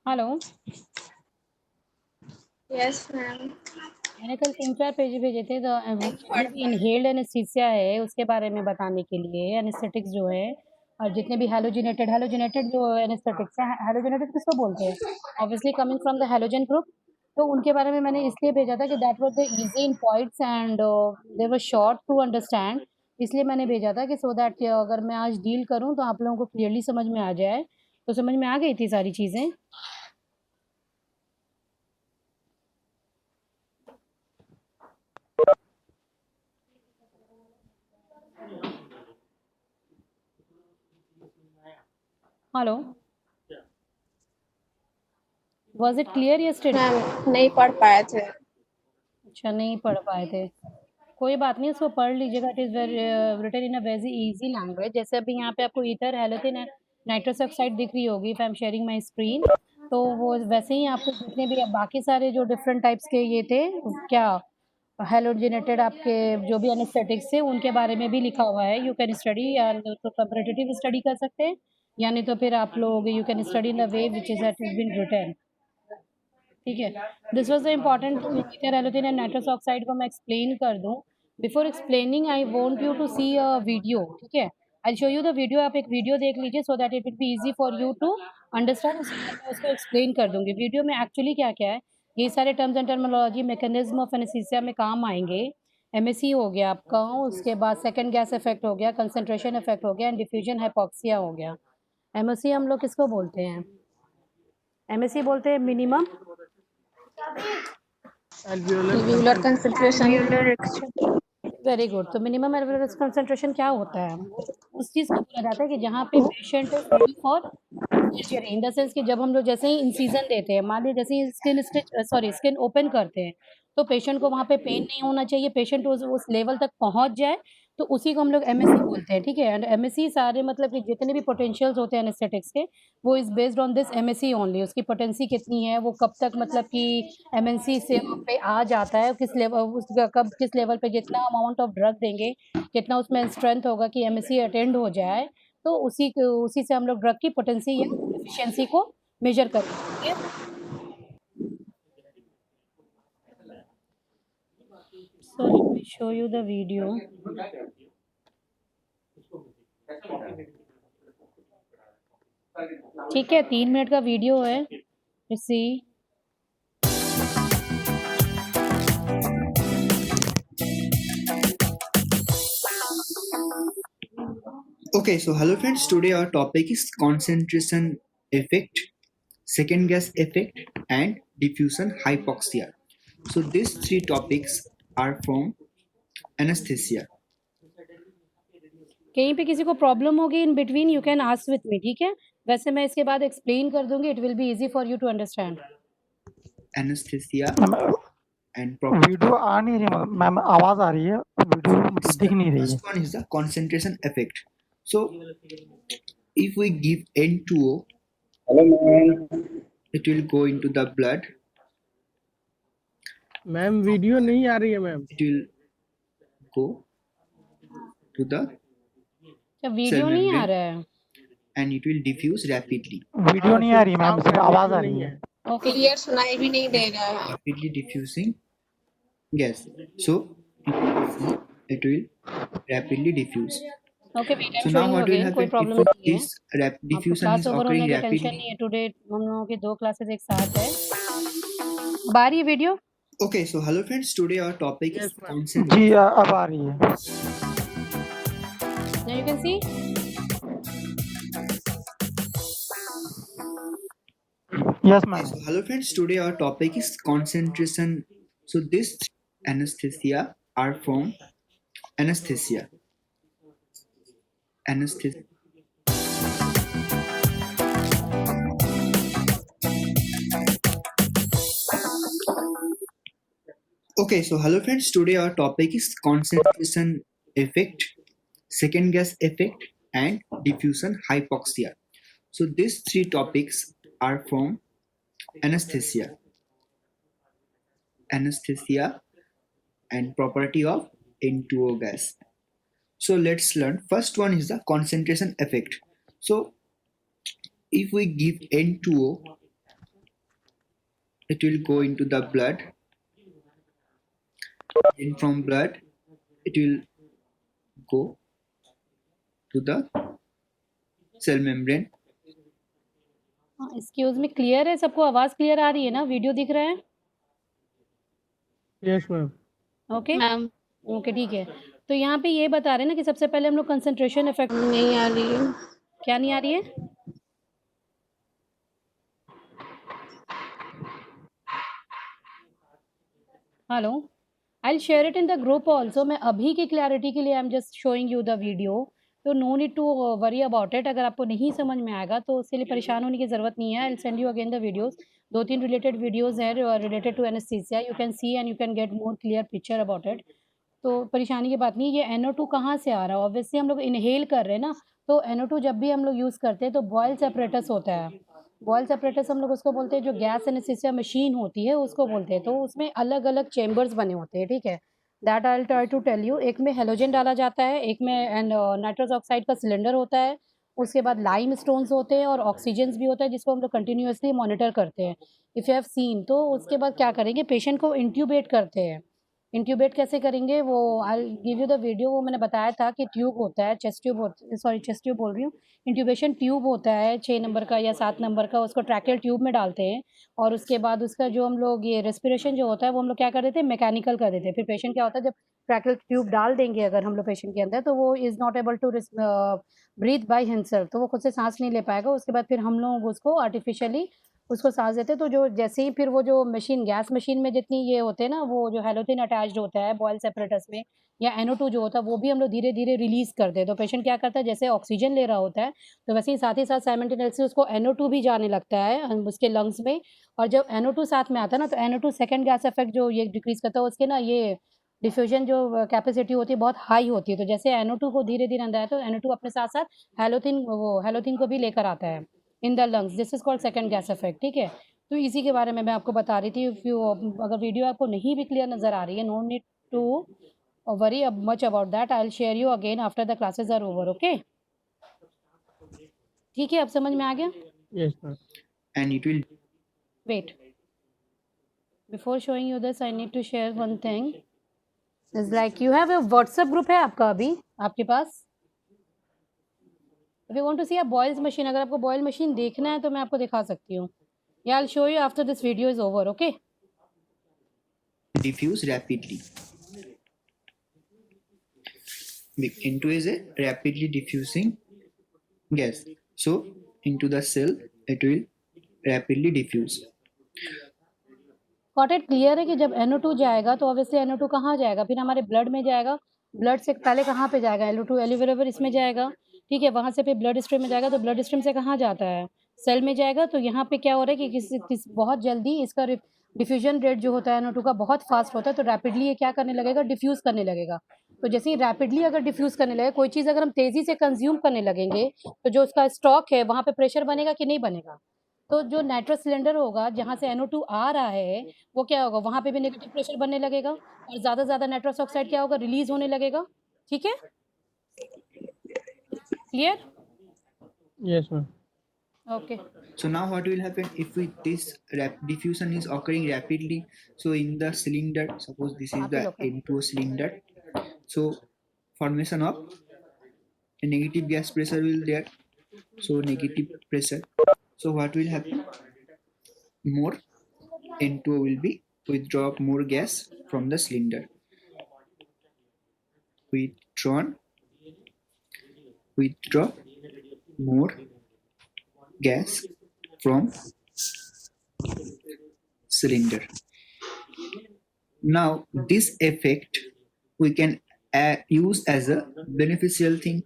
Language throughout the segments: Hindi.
हेलो। Yes ma'am. मैंने कल 3-4 पेज भेजे थे तो जितने भी इन्हेल्ड एनेस्थीसिया है उसके बारे में बताने के लिए एनेस्थेटिक्स जो है और जितने भी हैलोजिनेटेड जो एनेस्थेटिक्स है, हैलोजिनेटेड किसको बोलते हैं? Obviously coming from the halogen group. तो उनके बारे में मैंने इसलिए भेजा था कि that was the easy in points and they were short to understand. इसलिए मैंने भेजा था कि सो दैट अगर मैं आज डील करूँ तो आप लोगों को क्लियरली समझ में आ जाए। तो समझ में आ गई थी सारी चीज़ें? Hello, was it clear yesterday? Ma'am नहीं पढ़ पाए थे। अच्छा, नहीं पढ़ पाए थे। कोई बात नहीं, उसको पढ़ लीजिएगा। It is very written in a very easy language. जैसे अभी यहाँ पे आपको ether, halogen and nitrous oxide दिख रही होगी if I am sharing my screen, तो वो वैसे ही आपको जितने भी अब बाकी सारे जो डिफरेंट टाइप्स के ये थे, क्या हैलोजिनेटेड आपके जो भी एनेस्थेटिक्स थे, उनके बारे में भी लिखा हुआ है। यू कैन स्टडी या तो कंपैरेटिव स्टडी कर सकते हैं या नहीं तो फिर आप लोग you can study in the way which is it is been written. ठीक है। This was the important ether halogen and nitrous oxide को मैं एक्सप्लेन कर दूं। Before explaining I want you to see a video. ठीक है, I show you the video. आप एक वीडियो देख लीजिए so that it will be easy for you to understand. उसके बाद मैं उसको एक्सप्लेन कर दूंगी वीडियो में एक्चुअली क्या क्या है। ये सारे terms and terminology mechanism of anaesthesia में काम आएंगे। एमएससी हो गया आपका, उसके बाद सेकंड गैस इफेक्ट हो गया, कंसंट्रेशन इफेक्ट हो गया एंड डिफ्यूजन हाइपोक्सिया हो गया। एमएससी हम लोग किसको बोलते हैं? एमएससी बोलते हैं minimum alveolar alveolar concentration. Alveolar extraction. Very good. तो मिनिमम एल्वेओलर कंसंट्रेशन क्या होता है? उस चीज़ को बोला जाता है कि जहाँ पे patient is ready for surgery, in the sense कि जब हम लोग जैसे ही इंसिजन देते हैं, मान लीजिए जैसे ही skin stitch sorry skin open करते हैं, तो पेशेंट को वहाँ पे पेन नहीं होना चाहिए, पेशेंट उस लेवल तक पहुँच जाए, तो उसी को हम लोग एमएससी बोलते हैं। ठीक है, एंड एमएससी सारे मतलब कि जितने भी पोटेंशियल्स होते हैं एनेस्थेटिक्स के, वो is based on this MSc only. उसकी पोटेंसी कितनी है, वो कब तक मतलब कि एमएनसी से पे आ जाता है, किस लेवल उसका कब किस लेवल पे जितना अमाउंट ऑफ ड्रग देंगे, कितना उसमें स्ट्रेंथ होगा कि एमएससी अटेंड हो जाए, तो उसी से हम लोग ड्रग की पोटेंसी या एफिशिएंसी को मेजर करेंगे। So let me show you the video. ठीक है, 3 मिनट का वीडियो है। सी Okay, so hello friends. Today our topic is concentration effect, second gas effect, and diffusion hypoxia. So these three topics are from anesthesia. कहीं पे किसी को प्रॉब्लम होगी in between, you can ask with me. ठीक है, वैसे मैं इसके बाद एक्सप्लेन कर दूंगी। It will be easy for you to understand. Anesthesia ma'am and property. Video आ नहीं रही मैम, आवाज आ रही है, वीडियो मतलब दिख नहीं रही है। First one is the concentration effect. So if we give N2O, it will go into the blood. Ma'am video नहीं आ रही है ma'am. It will go to the video cell नहीं आ membrane रहा है? and it will diffuse rapidly. Video नहीं आ रही मैम, सिर्फ आवाज आ रही है। ओके, क्लियर सुनाई भी नहीं दे रहा है। Rapidly diffusing gas. So it will rapidly diffuse. Okay, wait I am So now showing you what will again. कोई happen प्रॉब्लम if नहीं है। this आपको diffusion class is over occurring होने की टेंशन rapidly? नहीं है। टुडे हम लोगों की 2 क्लासेस एक साथ है। अब आ रही है video? Okay, so hello friends. Today our topic Yes, is ma'am. concentration. जी अब आ रही है। Now you can C. Yes Okay, ma'am. so hello friends. Today our topic is concentration. So this anesthesia are from anesthesia. Anesthesia. Okay, so hello friends. Today our topic is concentration effect, second gas effect, and diffusion hypoxia. So these three topics are from anesthesia. Anesthesia and property of N2O gas. So let's learn. First one is the concentration effect. So if we give N2O, it will go into the blood, and from blood it will go to the cell membrane. Excuse me, clear है सबको? आवाज क्लियर आ रही है ना? वीडियो दिख रहा है? Yes ma'am. Okay ma'am okay, ठीक है। तो यहाँ पे ये बता रहे हैं ना कि सबसे पहले हम लोग कंसंट्रेशन इफेक्ट। नहीं आ रही है। क्या नहीं आ रही है? Hello, I share it in the group also. मैं अभी की क्लैरिटी के लिए I am just showing you the video, तो no need to worry about it. अगर आपको नहीं समझ में आएगा तो उसके लिए परेशान होने की ज़रूरत नहीं है। I will send you again the videos. 2-3 related videos हैं related to anaesthesia, you can see and you can get more clear picture about it. तो परेशानी की बात नहीं है। ये NO2 कहाँ से आ रहा है? ऑब्वियसली हम लोग इनहेल कर रहे हैं ना, तो NO2 जब भी हम लोग यूज़ करते हैं तो बॉयल सेपरेटस होता है। बॉयल सेपरेटस हम लोग उसको बोलते हैं, जो गैस एनेस्थीसिया मशीन होती है उसको बोलते हैं। तो उसमें अलग-अलग चेंबर्स बने होते हैं, ठीक है? That I will try to tell you. एक में हैलोजन डाला जाता है, एक में नाइट्रस ऑक्साइड का सिलेंडर होता है, उसके बाद लाइम स्टोन्स होते हैं और ऑक्सीजन्स भी होता है जिसको हम लोग कंटिन्यूअसली मॉनिटर करते हैं। इफ़ यू हैव सीन, तो उसके बाद क्या करेंगे, पेशेंट को इंट्यूबेट करते हैं। इंट्यूबेट कैसे करेंगे वो I will give you the video. वो मैंने बताया था कि ट्यूब होता है, chest tube sorry chest tube बोल रही हूँ, इंट्यूबेशन ट्यूब होता है 6 नंबर का या 7 नंबर का, उसको ट्रैकियल ट्यूब में डालते हैं। और उसके बाद उसका जो हम लोग ये रेस्पिरेशन जो होता है वो हम लोग क्या कर देते हैं, मैकेनिकल कर देते हैं। फिर पेशेंट क्या होता है, जब ट्रैकियल ट्यूब डाल देंगे अगर हम लोग पेशेंट के अंदर, तो वो is not able to breathe by himself, तो वो खुद से सांस नहीं ले पाएगा। उसके बाद फिर हम लोग उसको आर्टिफिशियली उसको सांस देते हैं। तो जो जैसे ही फिर वो जो मशीन, गैस मशीन में जितनी ये होते हैं ना, वो जो हैलोथिन अटैच्ड होता है बॉयल सेपरेटस में, या NO2 जो होता है, वो भी हम लोग धीरे-धीरे रिलीज़ करते हैं। तो पेशेंट क्या करता है, जैसे ऑक्सीजन ले रहा होता है, तो वैसे ही साथ साइमल्टेनियसली उसको NO2 भी जाने लगता है उसके लंग्स में। और जब NO2 साथ में आता है ना, तो NO2 सेकंड गैस इफेक्ट जो ये डिक्रीज़ करता है, उसके ना ये डिफ्यूज़न जो कैपेसिटी होती है बहुत हाई होती है। तो जैसे NO2 को धीरे-धीरे अंदर आया, तो NO2 अपने साथ-साथ हैलोथिन को भी लेकर आता है in the lungs. This is called second gas effect, ठीक है? तो इसी के बारे में मैं आपको बता रही थी। इफ़ यू अगर वीडियो आपको नहीं भी क्लियर नज़र आ रही है, no need to worry much about that. I will share you again after the classes are over, okay? ठीक है, अब समझ में आ गया? Yes ma'am. And it will wait, before showing you this I need to share one thing. Is like you have a WhatsApp group है आपका अभी आपके पास? If you want to see a Boyle's machine, अगर आपको बॉयल मशीन देखना है तो मैं आपको दिखा सकती हूँ। या आई will show you after this video is over, okay? diffuse rapidly. Into is a rapidly diffusing gas. So into the cell it will rapidly diffuse. Got it? Clear है कि जब NO2 जाएगा तो ऑब्वियसली NO2 कहाँ जाएगा, फिर हमारे ब्लड में जाएगा। ब्लड से पहले कहाँ पे जाएगा, NO2 एल्यूविरेवर इसमें जाएगा, ठीक है? वहाँ से फिर ब्लड स्ट्रीम में जाएगा, तो ब्लड स्ट्रीम से कहाँ जाता है, सेल में जाएगा। तो यहाँ पे क्या हो रहा है कि किस बहुत जल्दी इसका डिफ्यूजन रेट जो होता है NO2 का बहुत फास्ट होता है, तो रैपिडली ये क्या करने लगेगा, डिफ्यूज़ करने लगेगा। तो जैसे ही रैपिडली अगर डिफ्यूज़ करने लगे, कोई चीज़ अगर हम तेज़ी से कंज्यूम करने लगेंगे, तो जो उसका स्टॉक है वहाँ पे प्रेशर बनेगा कि नहीं बनेगा? तो जो नाइट्रस सिलेंडर होगा जहाँ से NO2 आ रहा है, वो क्या होगा, वहाँ पे भी नेगेटिव प्रेशर बनने लगेगा और ज़्यादा से ज़्यादा नाइट्रस ऑक्साइड क्या होगा, रिलीज़ होने लगेगा, ठीक है? Clear? Yes ma'am. Okay. So now what will happen if we, this diffusion is occurring rapidly? So in the cylinder, suppose this is आप ही the लोग का। N2O cylinder. So formation of a negative gas pressure will there. So negative pressure. So what will happen? More N2O will be withdraw more gas from the cylinder. Withdraw more gas from cylinder. Now this effect we can use as a beneficial thing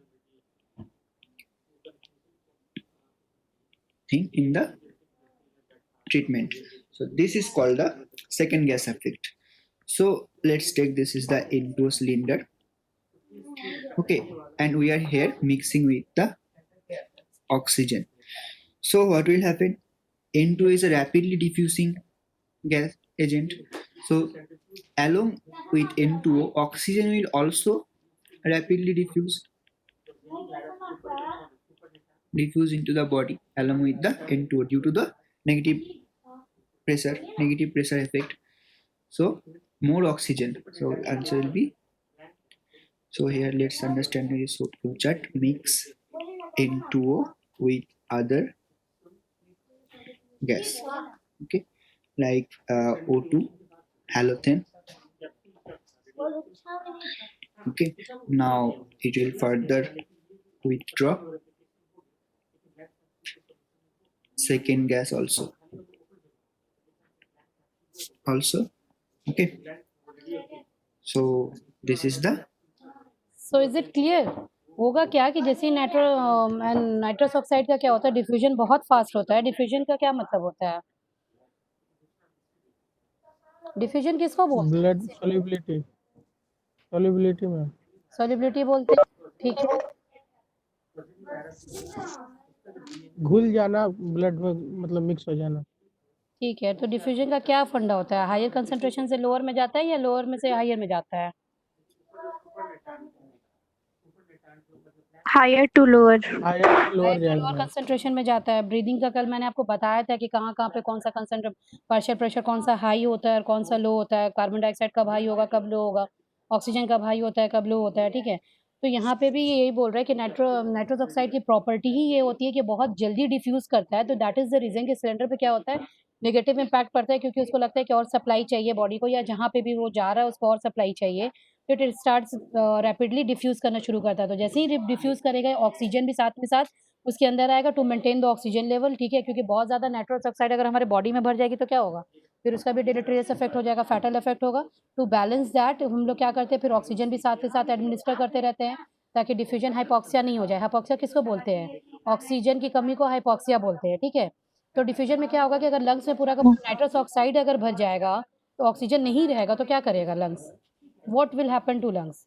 in the treatment. So this is called the second gas effect. So let's take this is the N2O cylinder. Okay, and we are here mixing with the oxygen. So what will happen? N2 is a rapidly diffusing gas agent. So along with N2O, oxygen will also rapidly diffuse into the body along with the N2O due to the negative pressure, negative pressure effect. So more oxygen. So answer will be. So here let's understand this flow chart. Mix N2O with other gas. Okay, like O2, halogen. Okay, now it will further withdraw second gas also. Okay, so this is the so is it clear? होगा क्या कि जैसे नाइट्रस ऑक्साइड का क्या होता है, डिफ्यूजन बहुत फास्ट होता है। डिफ्यूजन का क्या मतलब होता है? डिफ्यूजन किसको बोलते हैं? Blood solubility, solubility ma'am. Solubility बोलते हैं, ठीक है। घुल जाना ब्लड में, मतलब मिक्स हो जाना। ठीक है, तो डिफ्यूजन का क्या फंडा होता है? हायर कंसंट्रेशन से लोअर में जाता है या लोअर में से हायर में जाता है? Higher to lower. हायर से लोअर हायर जाएगा लोअर मैम। कंसंट्रेशन में जाता है। ब्रीदिंग का कल मैंने आपको बताया था कि कहाँ-कहाँ पे कौन सा पार्शियल प्रेशर कौन सा हाई होता है और कौन सा लो होता है। कार्बन डाइऑक्साइड कब हाई होगा, कब लो होगा। ऑक्सीजन कब हाई होता है, कब लो होता है, ठीक है। तो यहाँ पे भी यही बोल रहा है कि नाइट्रस ऑक्साइड की प्रॉपर्टी ही ये होती है कि बहुत जल्दी डिफ्यूज करता है। तो दैट इज द रीजन कि सिलेंडर पे क्या होता है, नेगेटिव इम्पैक्ट पड़ता है, क्योंकि उसको लगता है कि और सप्लाई चाहिए बॉडी को, या जहाँ पे भी वो जा रहा है उसको और सप्लाई चाहिए। तो इट स्टार्ट्स रैपिडली डिफ्यूज करना शुरू करता है। तो जैसे ही डिफ्यूज करेगा, ऑक्सीजन भी साथ में साथ उसके अंदर आएगा to maintain the oxygen level, ठीक है। क्योंकि बहुत ज़्यादा नाइट्रस ऑक्साइड अगर हमारे बॉडी में भर जाएगी तो क्या होगा, फिर उसका भी डिलेटेरियस इफेक्ट हो जाएगा, फैटल इफेक्ट होगा। टू बैलेंस दैट हम लोग क्या करते हैं, फिर ऑक्सीजन भी साथ के साथ एडमिनिस्टर करते रहते हैं, ताकि डिफ्यूजन हाइपोक्सिया नहीं हो जाए। हाइपोक्सिया किसको बोलते हैं? ऑक्सीजन की कमी को हाइपोक्सिया बोलते हैं, ठीक है। तो डिफ्यूजन में क्या होगा कि अगर लंग्स में पूरा का पूरा नाइट्रस ऑक्साइड अगर भर जाएगा तो ऑक्सीजन नहीं रहेगा, तो क्या करेगा lungs? What will happen to lungs?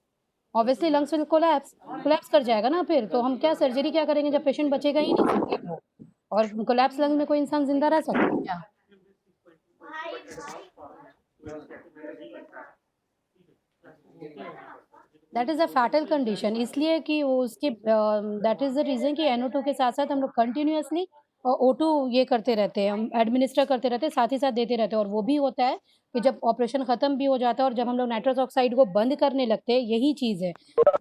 Obviously lungs will collapse कर जाएगा ना। फिर तो हम क्या सर्जरी क्या करेंगे जब पेशेंट बचेगा ही नहीं फिर तो। और कोलैप्स लंग्स में कोई इंसान जिंदा रह सकता है क्या? That is a fatal condition, इसलिए कि वो उसके दैट इज़ द रीज़न कि NO2 के साथ-साथ हम लोग कंटिन्यूअसली O2 ये करते रहते हैं, हम एडमिनिस्टर करते रहते हैं, साथ ही साथ देते रहते हैं। और वो भी होता है कि जब ऑपरेशन ख़त्म भी हो जाता है और जब हम लोग नाइट्रस ऑक्साइड को बंद करने लगते हैं, यही चीज़ है।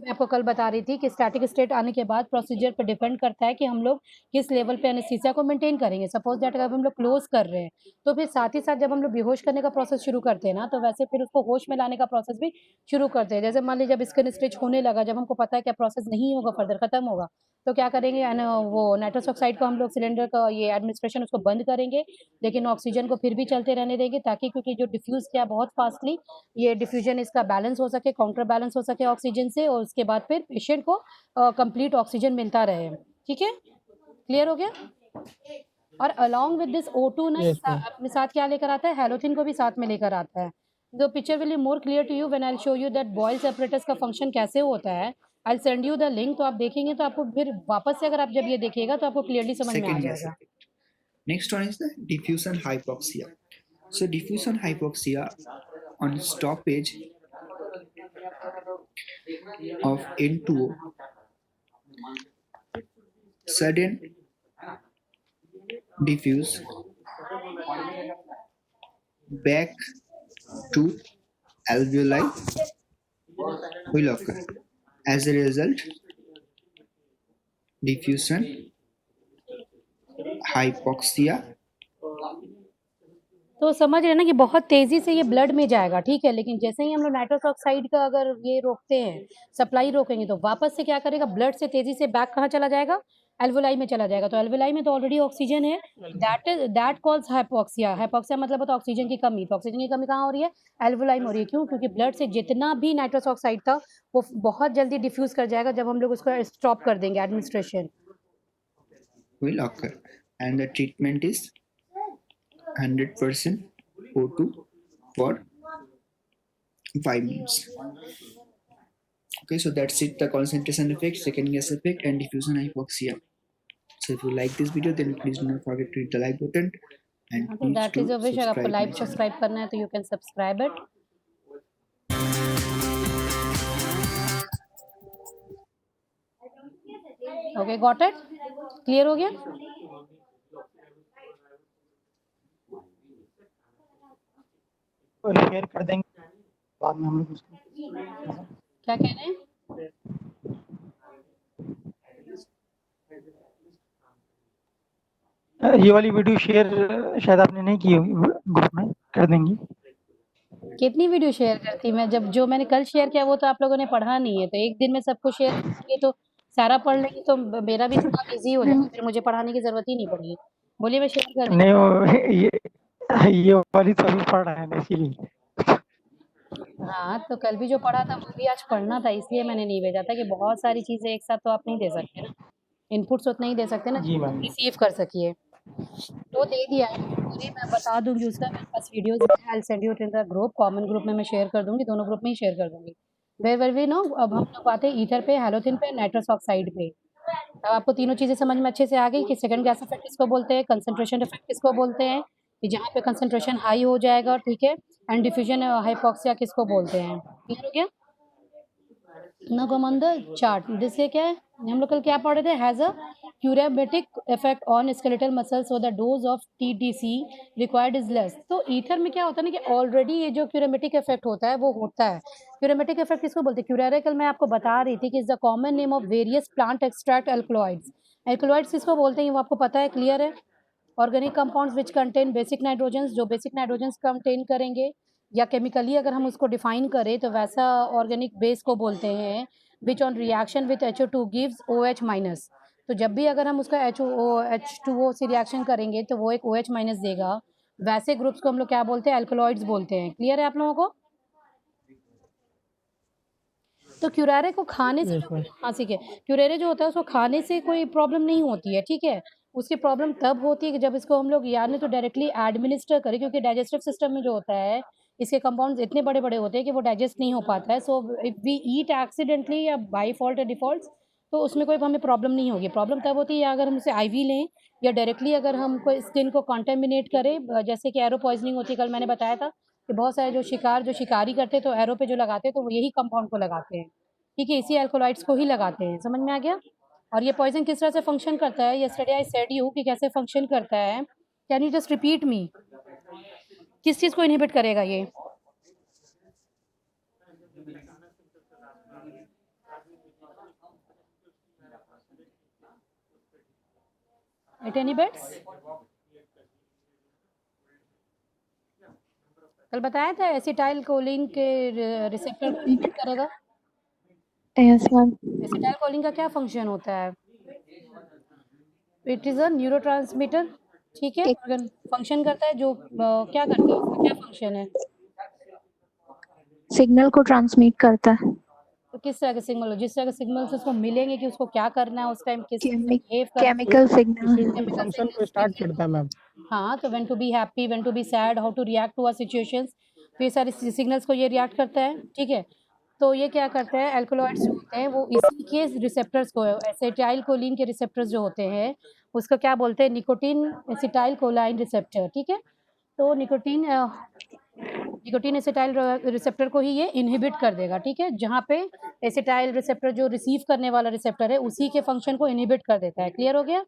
मैं आपको कल बता रही थी कि स्टैटिक स्टेट आने के बाद प्रोसीजर पे डिपेंड करता है कि हम लोग किस लेवल पे एनेस्थीसिया को मेंटेन करेंगे। सपोज़ दैट अगर हम लोग क्लोज़ कर रहे हैं, तो फिर साथ ही साथ जब हम लोग बेहोश करने का प्रोसेस शुरू करते हैं ना, तो वैसे फिर उसको होश में लाने का प्रोसेस भी शुरू करते हैं। जैसे मान लीजिए जब स्किन स्टिच होने लगा, जब हमको पता है कि अब प्रोसेस नहीं होगा, फर्दर खत्म होगा, तो क्या करेंगे, वो नाइट्रस ऑक्साइड को हम लोग सिलेंडर का ये एडमिनिस्ट्रेशन उसको बंद करेंगे, लेकिन ऑक्सीजन को फिर भी चलते रहने देंगे, ताकि क्योंकि जो डिफ्यूज़ किया बहुत फास्टली, ये डिफ्यूजन इसका बैलेंस हो सके, काउंटर बैलेंस हो सके ऑक्सीजन से, और उसके बाद फिर पेशेंट को कंप्लीट ऑक्सीजन मिलता रहे। ठीक है? क्लियर हो गया? और अलोंग विद दिस O2 ना यस मैम। अपने साथ क्या लेकर आता है, हैलोथिन को भी साथ में लेकर आता है। The picture will be more clear to you when I will show you that Boyle separators का फंक्शन कैसे होता है। I will send you the link, तो आप देखेंगे तो आपको फिर वापस से अगर आप जब ये देखिएगा तो आपको क्लियरली समझ में आ second gas जाएगा। effect. Next one is the diffusion hypoxia. So diffusion hypoxia on stoppage of N2O, sudden diffuse back to alveoli will occur. As a result, diffusion hypoxia. तो समझ रहे हैं ना कि बहुत तेज़ी से ये ब्लड में जाएगा, ठीक है। लेकिन जैसे ही हम लोग नाइट्रस ऑक्साइड का अगर ये रोकते हैं, सप्लाई रोकेंगे, तो वापस से क्या करेगा, ब्लड से तेज़ी से बैक कहाँ चला जाएगा, एल्वोलाई में चला जाएगा। तो एल्वोलाई में तो ऑलरेडी ऑक्सीजन है, दैट कॉल्स हाइपोक्सिया। हाइपोक्सिया मतलब होता है ऑक्सीजन की कमी। तो ऑक्सीजन की कमी कहाँ हो रही है, एल्वोलाई में हो रही है। क्यों? क्योंकि ब्लड से जितना भी नाइट्रस ऑक्साइड था वो बहुत जल्दी डिफ्यूज़ कर जाएगा जब हम लोग उसको स्टॉप कर देंगे administration. Will occur, and the treatment is 100% O2 for 5 minutes. Okay, so that's it, the concentration effect, second gas effect, and diffusion hypoxia. So if you like this video, then please do not forget to hit the like button and तो please that do is a wish. अगर आपको subscribe my live channel. Subscribe करना है तो you can subscribe it. Okay, got it? Clear हो गया? शेयर कर देंगे बाद में हम लोग उसको। क्या कह रहे हैं? ये वाली वीडियो शेयर शायद आपने नहीं की होगी, ग्रुप में कर देंगी। कितनी वीडियो शेयर करती मैं, जब जो मैंने कल शेयर किया वो तो आप लोगों ने पढ़ा नहीं है, तो एक दिन में सबको शेयर करेंगे तो सारा पढ़ लेंगे तो मेरा भी दिमाग इजी हो जाएगा, फिर मुझे पढ़ाने की जरूरत ही नहीं पड़ेगी। बोलिए, मैं शेयर कर नहीं देंगी। ये वाली तो अभी पढ़ रहे हैं ना, इसीलिए। हाँ, तो कल भी जो पढ़ा था वो भी आज पढ़ना था, इसलिए मैंने नहीं भेजा था कि बहुत सारी चीजें एक साथ तो आप नहीं दे सकते ना, इनपुट्स उतना ही दे सकते ना जी मैम। रिसीव कर सकिए। तो दे दिया है पूरी, मैं बता दूंगी उसका, मेरे पास वीडियोस है, I will send you in the group, common group में मैं शेयर कर दूंगी, दोनों ग्रुप में ही शेयर कर दूंगी। वेयर वी नो, अब हम लोग आते हैं ईथर पे, हैलोथिन पे, नाइट्रस ऑक्साइड पे। अब आपको तीनों चीजें समझ में अच्छे से आ गई कि सेकंड गैस इफेक्ट किसको बोलते हैं, कंसंट्रेशन इफेक्ट किसको बोलते हैं, कि जहाँ पे कंसंट्रेशन हाई हो जाएगा, ठीक है, एंड डिफ्यूजन हाइपोक्सिया किसको बोलते हैं। क्लियर हो गया? Now come on the chart. जिससे क्या है, हम लोग कल क्या पढ़ रहे थे, has a curaremetic effect on skeletal muscles, so the dose of TDC required is less. तो ईथर में क्या होता है ना कि ऑलरेडी ये जो क्यूरेमेटिक इफेक्ट होता है वो होता है। क्यूरेमेटिक इफेक्ट किसको बोलते हैं? क्यूरेरे कल मैं आपको बता रही थी कि is the common name of various plant extract alkaloids. Alkaloids किसको बोलते हैं वो आपको पता है, क्लियर है? Organic compounds which contain basic nitrogens, जो बेसिक नाइट्रोजन्स कंटेन करेंगे, या केमिकली अगर हम उसको डिफाइन करें तो वैसा ऑर्गेनिक बेस को बोलते हैं which on reaction with HO2 gives OH minus. तो जब भी अगर हम उसका H2O से रिएक्शन करेंगे तो वो एक OH माइनस देगा, वैसे ग्रुप्स को हम लोग क्या बोलते हैं, एल्कलॉइड्स बोलते हैं। क्लियर है आप लोगों को? तो क्यूरारे को खाने से यस जो, मैम। हाँ ठीक है, क्यूरेरे जो होता है उसको खाने से कोई प्रॉब्लम नहीं होती है, ठीक है। उसकी प्रॉब्लम तब होती है कि जब इसको हम लोग या नहीं तो डायरेक्टली एडमिनिस्टर करें, क्योंकि डाइजेस्टिव सिस्टम में जो होता है इसके कंपाउंड्स इतने बड़े बड़े होते हैं कि वो डाइजेस्ट नहीं हो पाता है। So if we eat accidentally या बाई फॉल्ट या डिफॉल्ट, तो उसमें कोई हमें प्रॉब्लम नहीं होगी। प्रॉब्लम तब होती है अगर हम उसे IV लें या डायरेक्टली अगर हम कोई स्किन को कॉन्टेमिनेट करें, जैसे कि एरो पॉइजनिंग होती है। कल मैंने बताया था कि बहुत सारे जो शिकारी करते हैं तो एरो पे जो लगाते हैं तो वो यही कंपाउंड को लगाते हैं, ठीक है, इसी अल्कोलाइड्स को ही लगाते हैं। समझ में आ गया? और ये पॉइजन किस तरह से फंक्शन करता है, यस्टरडे आई सेड यू कि कैसे फंक्शन करता है। कैन यू जस्ट रिपीट मी, किस चीज को इनहिबिट करेगा ये? इट इनहिबिट्स, कल बताया था एसिटाइल कोलिन के रिसेप्टर को इनहिबिट करेगा। Yes ma'am. एसिटाइल कोलिन का क्या फंक्शन होता है? इट इज अ न्यूरोट्रांसमीटर, ठीक है, ऑर्गन फंक्शन करता है जो क्या करता है, उसका क्या फंक्शन है? सिग्नल को ट्रांसमिट करता है। तो किस तरह के सिग्नल, जिस तरह के सिग्नल्स उसको मिलेंगे कि उसको क्या करना है, उस टाइम किस तरह से केमिक बिहेव करना है, केमिकल सिग्नल। केमिकल फंक्शन को सिग्नल्स, स्टार्ट ठीक है। करता है मैम। हाँ, तो when to be happy, when to be sad, how to react to a situations, तो ये सारे सिग्नल्स को ये रिएक्ट करता है, ठीक है। तो ये क्या करता है, एल्कलॉइड्स जो होते हैं वो इसी के रिसेप्टर्स को, एसिटाइल कोलिन के रिसेप्टर्स जो होते हैं उसको क्या बोलते हैं, निकोटीन एसिटाइल कोलाइन रिसेप्टर, ठीक है। तो निकोटीन एसिटाइल रिसेप्टर को ही ये इनहिबिट कर देगा, ठीक है। जहाँ पे एसिटाइल रिसेप्टर जो रिसीव करने वाला रिसेप्टर है उसी के फंक्शन को इनहिबिट कर देता है। क्लियर हो गया?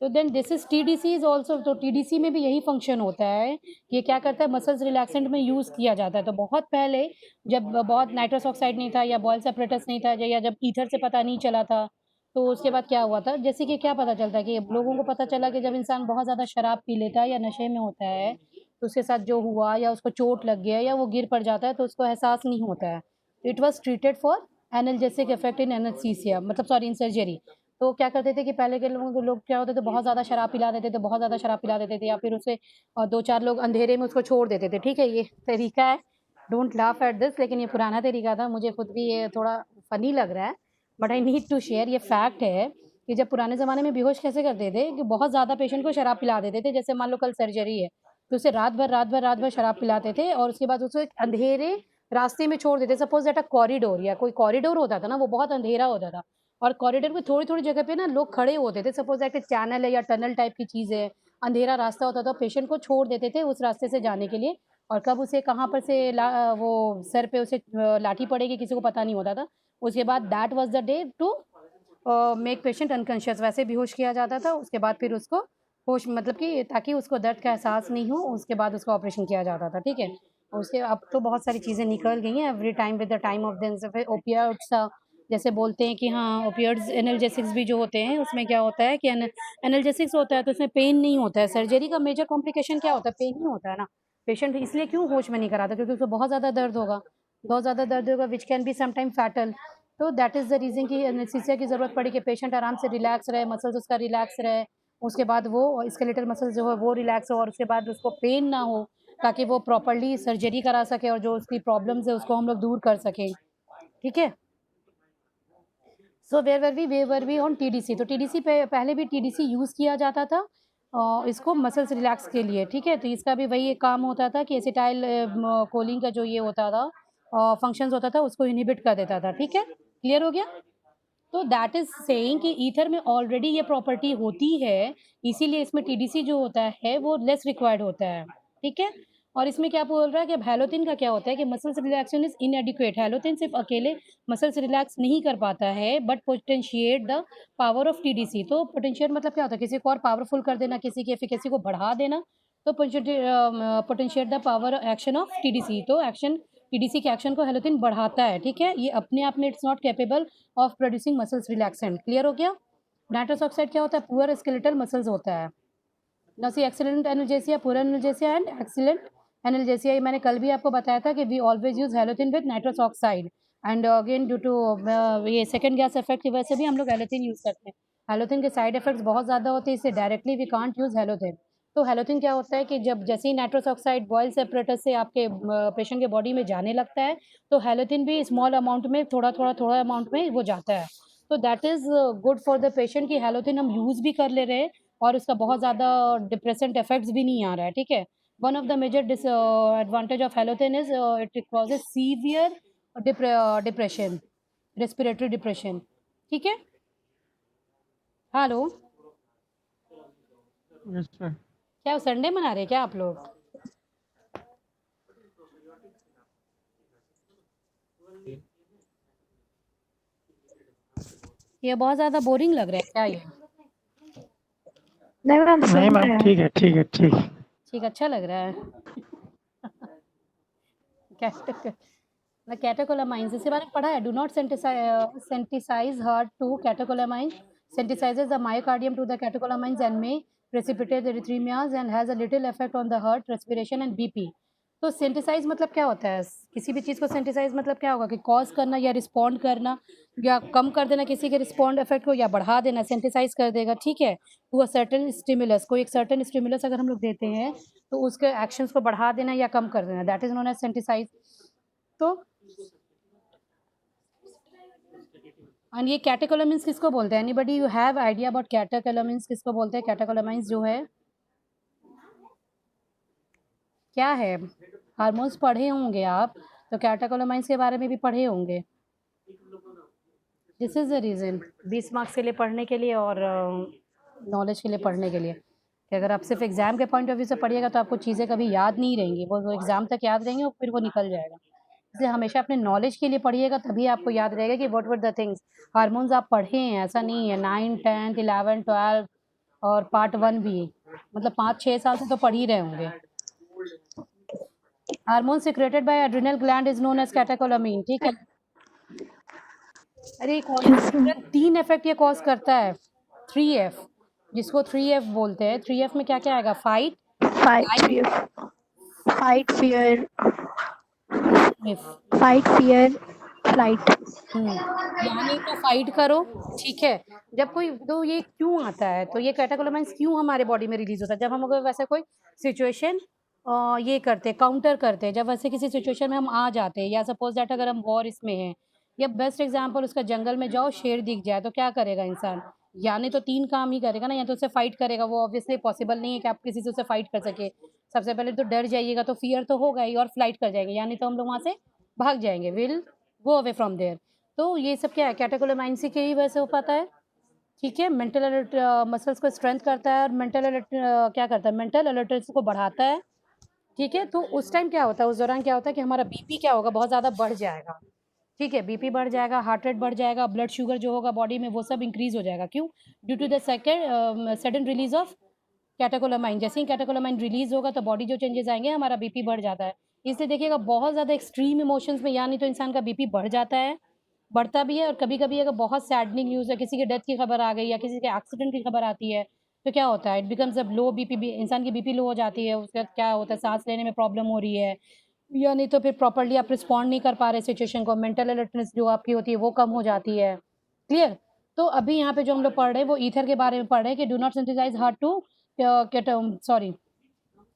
तो then this is TDC is also, तो TDC में भी यही फंक्शन होता है। ये क्या करता है, मसल्स रिलैक्सेंट में यूज़ किया जाता है। तो बहुत पहले जब बहुत नाइट्रस ऑक्साइड नहीं था या बॉयल सेपरेटस नहीं था, या जब ईथर से पता नहीं चला था, तो उसके बाद क्या हुआ था, जैसे कि क्या पता चलता है कि लोगों को पता चला कि जब इंसान बहुत ज़्यादा शराब पी लेता है या नशे में होता है तो उसके साथ जो हुआ, या उसको चोट लग गया या वो गिर पड़ जाता है तो उसको एहसास नहीं होता है। It was treated for analgesic effect in anaesthesia, मतलब सॉरी इन सर्जरी। तो क्या करते थे कि पहले के लोग क्या होते थे, बहुत ज़्यादा शराब पिला देते थे, बहुत ज़्यादा शराब पिला देते थे, या फिर उसे 2-4 लोग अंधेरे में उसको छोड़ देते थे, ठीक है। ये तरीका है, डोंट लाफ एट दिस, लेकिन ये पुराना तरीका था, मुझे खुद भी ये थोड़ा फनी लग रहा है, but I need to share. ये फैक्ट है कि जब पुराने ज़माने में बेहोश कैसे करते थे कि बहुत ज़्यादा पेशेंट को शराब पिला देते थे। जैसे मान लो कल सर्जरी है तो उसे रात भर शराब पिलाते थे और उसके बाद उसे अंधेरे रास्ते में छोड़ देते। सपोज दैट अ कॉरिडोर, या कोई कॉरिडोर होता था ना, वो बहुत अंधेरा होता था और कॉरिडोर में थोड़ी-थोड़ी जगह पे ना लोग खड़े होते थे। सपोज दैट चैनल है या टनल टाइप की चीज़ है, अंधेरा रास्ता होता था, पेशेंट को छोड़ देते थे उस रास्ते से जाने के लिए। और कब उसे कहाँ पर से वो सर पे उसे लाठी पड़ेगी किसी को पता नहीं होता था। उसके बाद that was the day to make patient unconscious, वैसे बेहोश किया जाता था। उसके बाद फिर उसको होश मतलब कि ताकि उसको दर्द का एहसास नहीं हो, उसके बाद उसका ऑपरेशन किया जाता था, ठीक है। उसके अब तो बहुत सारी चीज़ें निकल गई हैं, every time with the time of the फिर ओपियाट्स जैसे बोलते हैं कि हाँ ओपियाट्स एनाल्जेसिक्स भी जो होते हैं उसमें क्या होता है कि एनाल्जेसिक्स होता है तो उसमें पेन नहीं होता है। सर्जरी का मेजर कॉम्प्लिकेशन क्या होता है? पेन नहीं होता है ना। पेशेंट इसलिए क्यों होश में नहीं कराता, क्योंकि उसको बहुत ज़्यादा दर्द होगा, बहुत ज़्यादा दर्द होगा which can be sometime fatal. तो दैट इज़ द रीज़न कि एनेस्थीसिया की ज़रूरत पड़ी कि पेशेंट आराम से रिलैक्स रहे, मसल्स उसका रिलैक्स रहे, उसके बाद वो स्केलेटल मसल्स जो है वो रिलैक्स हो और उसके बाद उसको पेन ना हो, ताकि वो प्रॉपर्ली सर्जरी करा सके और जो उसकी प्रॉब्लम्स है उसको हम लोग दूर कर सकें, ठीक है। So where were we on TDC. तो टीडीसी पे पहले भी टीडीसी यूज़ किया जाता था इसको मसल्स रिलैक्स के लिए, ठीक है। तो इसका भी वही एक काम होता था कि एसिटाइल कोलिन का जो ये होता था फंक्शंस होता था उसको इनहिबिट कर देता था, ठीक है। क्लियर हो गया? तो दैट इज सेइंग कि ईथर में ऑलरेडी ये प्रॉपर्टी होती है, इसीलिए इसमें टीडीसी जो होता है वो लेस रिक्वायर्ड होता है, ठीक है। और इसमें क्या बोल रहा है कि अब हैलोथिन का क्या होता है कि मसल्स रिलैक्सेशन इज इनएडिक्वेट। हैलोथिन सिर्फ अकेले मसल्स रिलैक्स नहीं कर पाता है but potentiate the power of TDC. तो पोटेंशिएट मतलब क्या होता है? किसी को और पावरफुल कर देना, किसी की एफिकेसी को बढ़ा देना। तो potentiate the power action of TDC. तो एक्शन टीडीसी के एक्शन को हैलोथिन बढ़ाता है, ठीक है। ये अपने आप में it's not capable of producing muscles relaxant. Clear हो गया? नाइट्रस ऑक्साइड क्या होता है? पुअर स्केलेटल मसल्स होता है ना। C excellent analgesia, poor analgesia and excellent analgesia. ये मैंने कल भी आपको बताया था कि we always use halothane with nitrous oxide and again due to ये सेकंड गैस इफेक्ट की वजह से भी हम लोग हैलोथिन यूज़ करते हैं। हैलोथिन के साइड इफेक्ट्स बहुत ज़्यादा होते हैं, इससे डायरेक्टली वी कांट यूज़ हैलोथिन। तो हैलोथिन क्या होता है कि जब जैसे ही नाइट्रस ऑक्साइड बॉयल सेपरेटर्स से आपके पेशेंट के बॉडी में जाने लगता है तो हैलोथिन भी स्मॉल अमाउंट में थोड़ा अमाउंट में वो जाता है। तो that is good for the patient कि हैलोथिन हम यूज़ भी कर ले रहे हैं और उसका बहुत ज़्यादा डिप्रेसेंट इफेक्ट्स भी नहीं आ रहा है, ठीक है। One of the major advantage of halothane is it causes severe depression, respiratory depression, ठीक है। Hello, yes sir. क्या संडे मना रहे हैं क्या आप लोग? ये बहुत ज़्यादा बोरिंग लग रहा है क्या ये? नहीं मैम नहीं सुन मैम रहे हैं। ठीक है ठीक है ठीक। ठीक, अच्छा लग रहा है। कैटेकोलामाइंस इसके बारे में पढ़ा है? Do not sensitise heart to catecholamine, sensitises the myocardium to the catecholamines and may precipitate arrhythmias and has a little effect on the heart respiration and BP. तो सेंटिसाइज मतलब क्या होता है? किसी भी चीज़ को सेंटिसाइज मतलब क्या होगा कि कॉज करना या रिस्पॉन्ड करना या कम कर देना किसी के रिस्पॉन्ड इफेक्ट को या बढ़ा देना, सेंटिसाइज कर देगा, ठीक है। टू अ सर्टेन स्टिमुलस, कोई एक सर्टेन स्टिमुलस अगर हम लोग देते हैं तो उसके एक्शंस को बढ़ा देना या कम कर देना, that is known as sensitise. तो और ये कैटेकोलामिन्स किसको बोलते हैं? Anybody you have idea about catecholamines किसको बोलते हैं? कैटेकोलामाइंस जो है क्या है? हार्मोन्स पढ़े होंगे आप, तो कैटेकोलामाइंस के बारे में भी पढ़े होंगे। This is the reason 20 marks के लिए पढ़ने के लिए और नॉलेज के लिए पढ़ने के लिए कि अगर आप सिर्फ एग्ज़ाम के पॉइंट ऑफ व्यू से पढ़िएगा तो आपको चीज़ें कभी याद नहीं रहेंगी, वो एग्ज़ाम तक याद रहेंगी और फिर वो निकल जाएगा। इसलिए हमेशा अपने नॉलेज के लिए पढ़िएगा, तभी आपको याद रहेगा कि what were the things. Hormones आप पढ़े हैं, ऐसा नहीं है। 9, 10, 11, 12 और पार्ट 1 भी, मतलब 5-6 साल से तो पढ़ ही रहे होंगे। Hormone secreted by adrenal gland is known as catecholamine, ठीक है। अरे कौन 3 इफेक्ट ये कॉज करता है। 3F, जिसको 3F बोलते हैं। 3F में क्या क्या आएगा? Fight, fight fear flight. यानी तो फाइट करो, ठीक है। जब कोई तो ये क्यों आता है? तो ये कैटेकोलामाइंस क्यों हमारे बॉडी में रिलीज होता है? जब हम अगर वैसे कोई सिचुएशन ये करते, काउंटर करते, जब वैसे किसी सिचुएशन में हम आ जाते हैं या सपोज दैट अगर हम वॉर इसमें हैं या बेस्ट एग्जांपल उसका जंगल में जाओ शेर दिख जाए तो क्या करेगा इंसान? यानी तो 3 काम ही करेगा ना, या तो उससे फाइट करेगा, वो ऑब्वियसली पॉसिबल नहीं है कि आप किसी से उससे फाइट कर सके। सबसे पहले तो डर जाइएगा, तो फियर तो होगा ही, और फ्लाइट कर जाएंगे, यानी तो हम लोग वहाँ से भाग जाएंगे, will go away from there. तो ये सब क्या है? कैटेकोलामाइंस की ही वजह से हो पाता है, ठीक है। मेंटल अलर्ट मसल्स को स्ट्रेंथ करता है और मेंटल अलर्ट क्या करता है? मेंटल अलर्टनेस को बढ़ाता है, ठीक है। तो उस टाइम क्या होता है, उस दौरान क्या होता है कि हमारा बीपी क्या होगा? बहुत ज़्यादा बढ़ जाएगा, ठीक है। बीपी बढ़ जाएगा, हार्ट रेट बढ़ जाएगा, ब्लड शुगर जो होगा बॉडी में वो सब इंक्रीज हो जाएगा। क्यों? Due to the sudden release of catecholamine, जैसे ही कैटेकोलामाइन रिलीज होगा तो बॉडी जो चेंजेस आएंगे, हमारा बीपी बढ़ जाता है। इसलिए देखिएगा बहुत ज़्यादा एक्सट्रीम इमोशंस में यानी तो इंसान का बीपी बढ़ जाता है, बढ़ता भी है, और कभी-कभी अगर बहुत सैडनिंग न्यूज़ है, किसी के डेथ की खबर आ गई या किसी के एक्सीडेंट की खबर आती है, तो क्या होता है, it becomes a low BP, भी इंसान की बीपी लो हो जाती है, उसके बाद क्या होता है, सांस लेने में प्रॉब्लम हो रही है, या नहीं तो फिर प्रॉपर्ली आप रिस्पॉन्ड नहीं कर पा रहे सिचुएशन को, मेंटल अलर्टनेस जो आपकी होती है वो कम हो जाती है। क्लियर? तो अभी यहाँ पे जो हम लोग पढ़ रहे हैं वो ईथर के बारे में पढ़ रहे हैं कि do not synthesise hard to sorry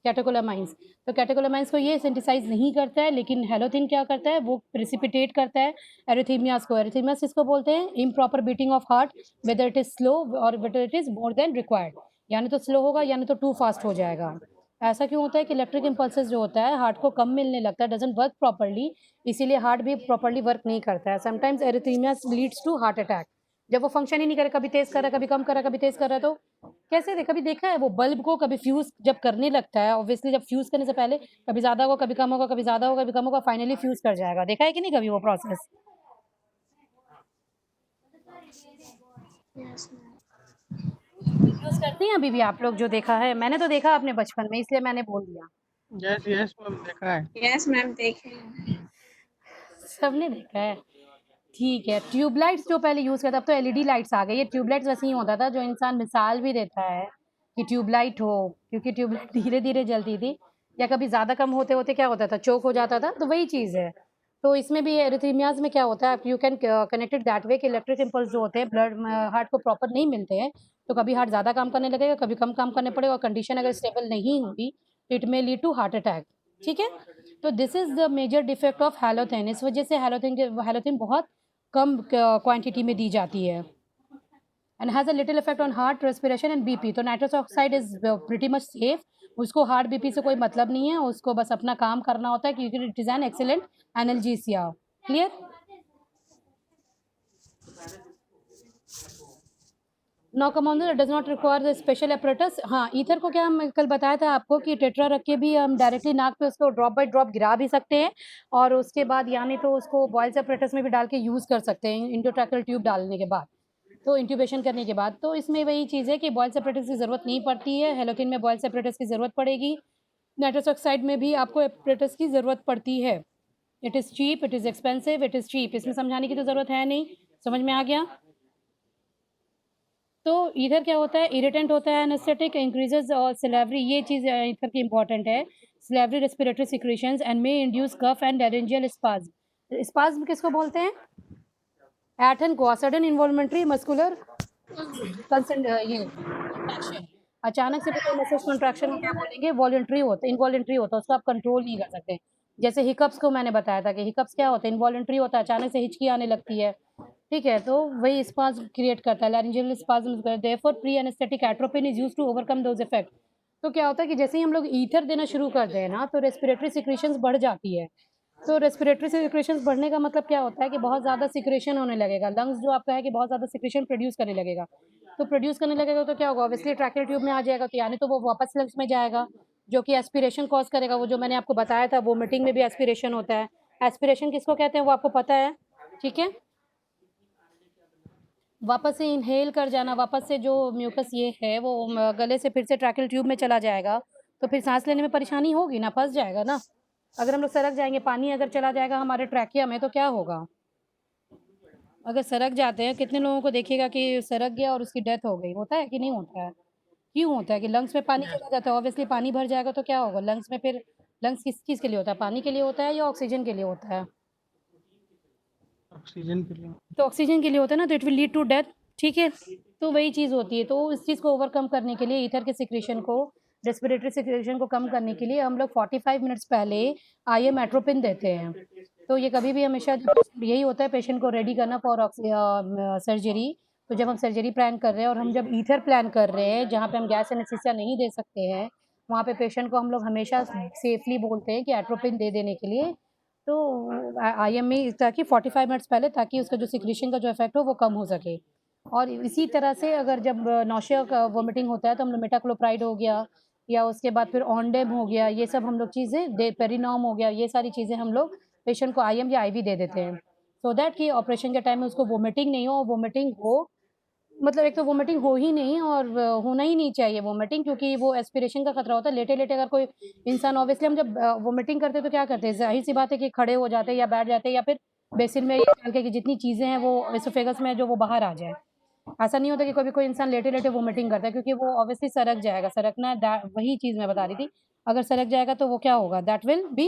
catecholamines. तो कैटेकोलामाइन्स को ये सिंथेसाइज नहीं करता है, लेकिन हैलोथिन क्या करता है, वो प्रेसिपिटेट करता है एरिथमियास को। एरिथमियास किसको बोलते हैं, improper beating of heart, whether it is slow और whether it is more than required, यानी तो स्लो होगा यानी तो टू फास्ट हो जाएगा। ऐसा क्यों होता है कि इलेक्ट्रिक इम्पल्सेस जो होता है हार्ट को कम मिलने लगता है, डजंट वर्क प्रॉपर्ली, इसीलिए हार्ट भी प्रॉपर्ली वर्क नहीं करता है। Sometimes arrhythmias leads to heart attack, जब वो फंक्शन ही नहीं करे, कभी तेज कर रहा है, कभी कम कर रहा है, कभी तेज कर रहा है, तो कैसे कभी देखा है वो बल्ब को, कभी फ्यूज जब करने लगता है, ऑब्वियसली जब फ्यूज करने से पहले कभी ज्यादा होगा, कभी कम होगा, कभी ज्यादा होगा, कभी कम होगा, फाइनली फ्यूज कर जाएगा। देखा है कि नहीं कभी वो प्रोसेस? Yes, ma'am. यूज करते हैं अभी भी आप लोग? जो देखा है, मैंने तो देखा अपने बचपन में, इसलिए मैंने बोल दिया। यस यस मैम देखा है। Yes, ma'am. देखे हैं। सबने देखा है। ठीक है, ट्यूबलाइट्स जो पहले यूज करता, अब तो एलईडी लाइट्स आ गई है। ट्यूबलाइट्स वैसे ही होता था, जो इंसान मिसाल भी देता है कि ट्यूबलाइट हो, क्योंकि ट्यूबलाइट धीरे धीरे जलती थी, या कभी ज़्यादा कम होते होते क्या होता था, चोक हो जाता था, तो वही चीज़ है। तो इसमें भी एरिथमियाज में क्या होता है, you can connected that way कि इलेक्ट्रिक इम्पल्स जो होते हैं ब्लड हार्ट को प्रॉपर नहीं मिलते हैं, तो कभी हार्ट ज़्यादा काम करने लगेगा, कभी कम काम करने पड़ेगा, और कंडीशन अगर स्टेबल नहीं होगी तो it may lead to heart attack. ठीक है, तो this is the major defect of halothane. इस वजह से हैलोथेन बहुत कम क्वांटिटी में दी जाती है, and has a little effect on heart, respiration and BP. तो nitrous oxide is pretty much safe, उसको हार्ट बीपी से कोई मतलब नहीं है, उसको बस अपना काम करना होता है, क्योंकि it is an excellent analgesia. Clear? No compounder does not require the special apparatus. हाँ, ईथर को क्या हम कल बताया था आपको कि टेट्रा रख के भी हम डायरेक्टली नाक पे उसको ड्रॉप बाय ड्रॉप गिरा भी सकते हैं, और उसके बाद यानी तो उसको बॉयल्स अपरेटस में भी डाल के यूज़ कर सकते हैं इंडोट्रैकेल ट्यूब डालने के बाद, तो इंट्यूबेशन करने के बाद। तो इसमें वही चीज़ है कि बॉयल सेपरेटर्स की ज़रूरत नहीं पड़ती है, हेलोथिन में बॉयल सेपरेटर्स की ज़रूरत पड़ेगी, नाइट्रस ऑक्साइड में भी आपको एपरेटर्स की ज़रूरत पड़ती है। It is cheap, it is expensive, it is cheap, इसमें समझाने की तो ज़रूरत है नहीं। समझ में आ गया? तो इधर क्या होता है, इरिटेंट होता है, एनेस्थेटिक, इंक्रीजेज और सिलेवरी, ये चीज़ इधर की इंपॉर्टेंट है, salivary respiratory secretions and may induce cough and laryngeal spasm. Spasm किसको बोलते हैं? एटन को, सडन इन्वॉल्वमेंट्री मस्कुलर ये कंट्रैक्शन, अचानक से भी कोई मसल कॉन्ट्रैक्शन को क्या बोलेंगे, वॉलंटरी होता है, इनवॉलंटरी होता है, उसको आप कंट्रोल नहीं कर सकते। जैसे हिकअप्स को मैंने बताया था कि हिकअप्स क्या होता है, इनवॉलंटरी होता है, अचानक से हिचकी आने लगती है। ठीक है, तो वही स्पाज्म क्रिएट करता है, laryngeal spasm. Therefore pre anaesthetic atropine is used to overcome those effect. तो क्या होता है कि जैसे ही हम लोग ईथर देना शुरू कर दें ना, तो रेस्पिरेटरी सिक्रेशंस बढ़ जाती है। तो रेस्पिरेटरी सिक्रेशंस बढ़ने का मतलब क्या होता है कि बहुत ज़्यादा सिक्रेशन होने लगेगा, लंग्स जो आपका है कि बहुत ज़्यादा सिक्रेशन प्रोड्यूस करने लगेगा। तो प्रोड्यूस करने लगेगा तो क्या होगा, ऑब्वियसली ट्रैकियल ट्यूब में आ जाएगा, तो यानी तो वो वापस लंग्स में जाएगा, जो कि एस्पिरेशन कॉज करेगा। वो जो मैंने आपको बताया था, वोमिटिंग में भी एस्पिरेशन होता है। एस्पिरेशन किसको कहते हैं वो आपको पता है? ठीक है, वापस से इनहेल कर जाना, वापस से जो म्यूकस ये है वो गले से फिर से ट्रैकियल ट्यूब में चला जाएगा, तो फिर सांस लेने में परेशानी होगी ना, फंस जाएगा ना। अगर हम लोग सरक जाएंगे, पानी अगर चला जाएगा हमारे ट्रैकिया में, तो क्या होगा? अगर सरक जाते हैं, कितने लोगों को देखिएगा कि सरक गया और उसकी डेथ हो गई, होता है कि नहीं होता है? क्यों होता है कि लंग्स में पानी चला जाता है, ऑब्वियसली पानी भर जाएगा तो क्या होगा लंग्स में, फिर लंग्स किस चीज़ के लिए होता है, पानी के लिए होता है या ऑक्सीजन के लिए होता है? ऑक्सीजन के लिए। तो ऑक्सीजन के लिए होता है ना, तो it will lead to death. ठीक है, तो वही चीज़ होती है। तो इस चीज़ को ओवरकम करने के लिए, ईथर के सिक्रेशन को, रेस्पिरेटरी सिक्रेशन को कम करने के लिए हम लोग 45 मिनट्स पहले आईएम एट्रोपिन देते हैं। तो ये कभी भी हमेशा यही होता है, पेशेंट को रेडी करना फॉर सर्जरी। तो जब हम सर्जरी प्लान कर रहे हैं और हम जब ईथर प्लान कर रहे हैं, जहाँ पे हम गैस एनेस्थीसिया नहीं दे सकते हैं, वहाँ पे पेशेंट को हम लोग हमेशा सेफली बोलते हैं कि एट्रोपिन दे देने के लिए। तो आईएम में ताकि 45 मिनट्स पहले, ताकि उसका जो सिक्रेशन का जो इफेक्ट हो वो कम हो सके। और इसी तरह से अगर जब नौशिया का वोमिटिंग होता है, तो हम लोग मेटाक्लोप्राइड हो गया, या उसके बाद फिर ऑनडेम हो गया, ये सब हम लोग चीज़ें दे, पेरिनॉम हो गया, ये सारी चीज़ें हम लोग पेशेंट को आईएम या आईवी दे देते हैं, सो दैट कि ऑपरेशन के टाइम में उसको वोमिटिंग नहीं हो, वोमिटिंग हो मतलब एक तो वोमिटिंग हो ही नहीं और होना ही नहीं चाहिए वोमिटिंग, क्योंकि वो एस्पिरेशन का खतरा होता है। लेटे-लेटे अगर कोई इंसान, ऑब्वियसली हम जब वोमिटिंग करते हैं तो क्या करते हैं? ज़ाहिर-सी बात है कि खड़े हो जाते हैं या बैठ जाते हैं या फिर बेसिन में ये डाल के कि जितनी चीज़ें हैं वो एसोफेगस में जो वो बाहर आ जाए। ऐसा नहीं होता कि कभी कोई इंसान लेटे-लेटे वोमिटिंग करता है, क्योंकि वो ऑब्वियसली सरक जाएगा। सरकना दै वही चीज़ मैं बता रही थी। अगर सरक जाएगा तो वो क्या होगा? That will be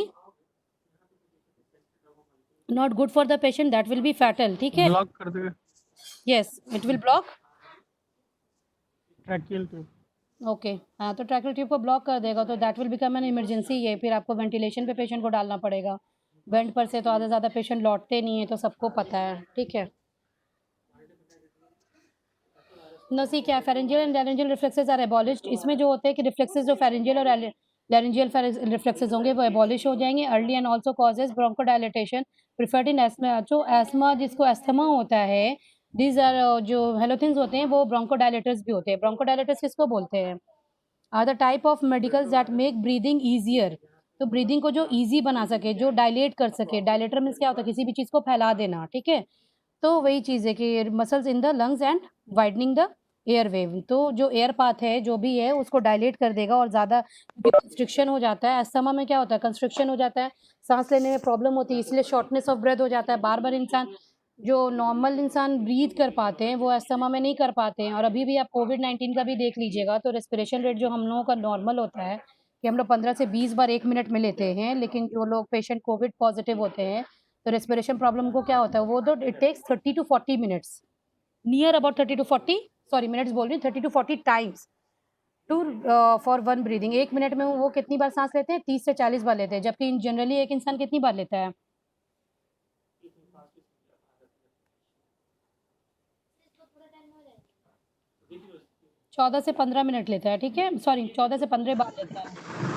not good for the patient, that will be fatal, ठीक है? ब्लॉक कर देगा yes, it will block. Tracheal tube. Okay, हाँ, तो ट्रैकियल ट्यूब को ब्लॉक कर देगा तो that will become an emergency. ये फिर आपको वेंटिलेशन पे पेशेंट को डालना पड़ेगा। वेंट पर से तो आधे से ज़्यादा पेशेंट लौटते नहीं है, तो सबको पता है, ठीक है? नसी क्या pharyngeal and laryngeal reflexes are abolished. इसमें जो होते हैं कि रिफ्लेक्सेस जो फेरेंजियल और लैरिंजियल रिफ्लेक्सेस होंगे वो एबॉलिश हो जाएंगे early and also causes bronchodilatation preferred in asthma. जो एस्मा जिसको एस्थमा होता है, दीज आर जो हेलोथिन्स होते हैं वो ब्रोंकोडायलेटर्स भी होते हैं। ब्रोंकोडायलेटर्स किसको बोलते हैं? Are the type of medicals that make breathing easier. तो ब्रीदिंग को जो ईजी बना सके, जो डायलेट कर सके। डायलेटर मीन्स क्या होता है? किसी भी चीज़ को फैला देना, ठीक है? तो वही चीज़ है कि muscles in the lungs and widening the air wave. तो जो एयर पाथ है जो भी है उसको डायलेट कर देगा और ज़्यादा कंस्ट्रिक्शन हो जाता है। अस्थमा में क्या होता है? कंस्ट्रिक्शन हो जाता है, सांस लेने में प्रॉब्लम होती है, इसलिए शॉर्टनेस ऑफ ब्रेथ हो जाता है। बार बार इंसान, जो नॉर्मल इंसान ब्रीथ कर पाते हैं वो अस्थमा में नहीं कर पाते हैं। और अभी भी आप कोविड-19 का भी देख लीजिएगा तो रेस्पिरेशन रेट जो हम लोगों का नॉर्मल होता है कि हम लोग 15 से 20 बार 1 मिनट में लेते हैं, लेकिन जो लोग पेशेंट कोविड पॉजिटिव होते हैं तो रेस्पिरेशन प्रॉब्लम को क्या होता है? वो तो it takes 30 to 40 minutes, near about 30 to 40, sorry minutes बोल रही हूँ, 30 to 40 times to for one breathing. 1 minute में वो कितनी बार सांस लेते हैं? 30 से 40 बार लेते हैं, जबकि जनरली एक इंसान कितनी बार लेता है? चौदह से 15 मिनट लेता है, ठीक है? सॉरी 14 से 15 बार लेता है।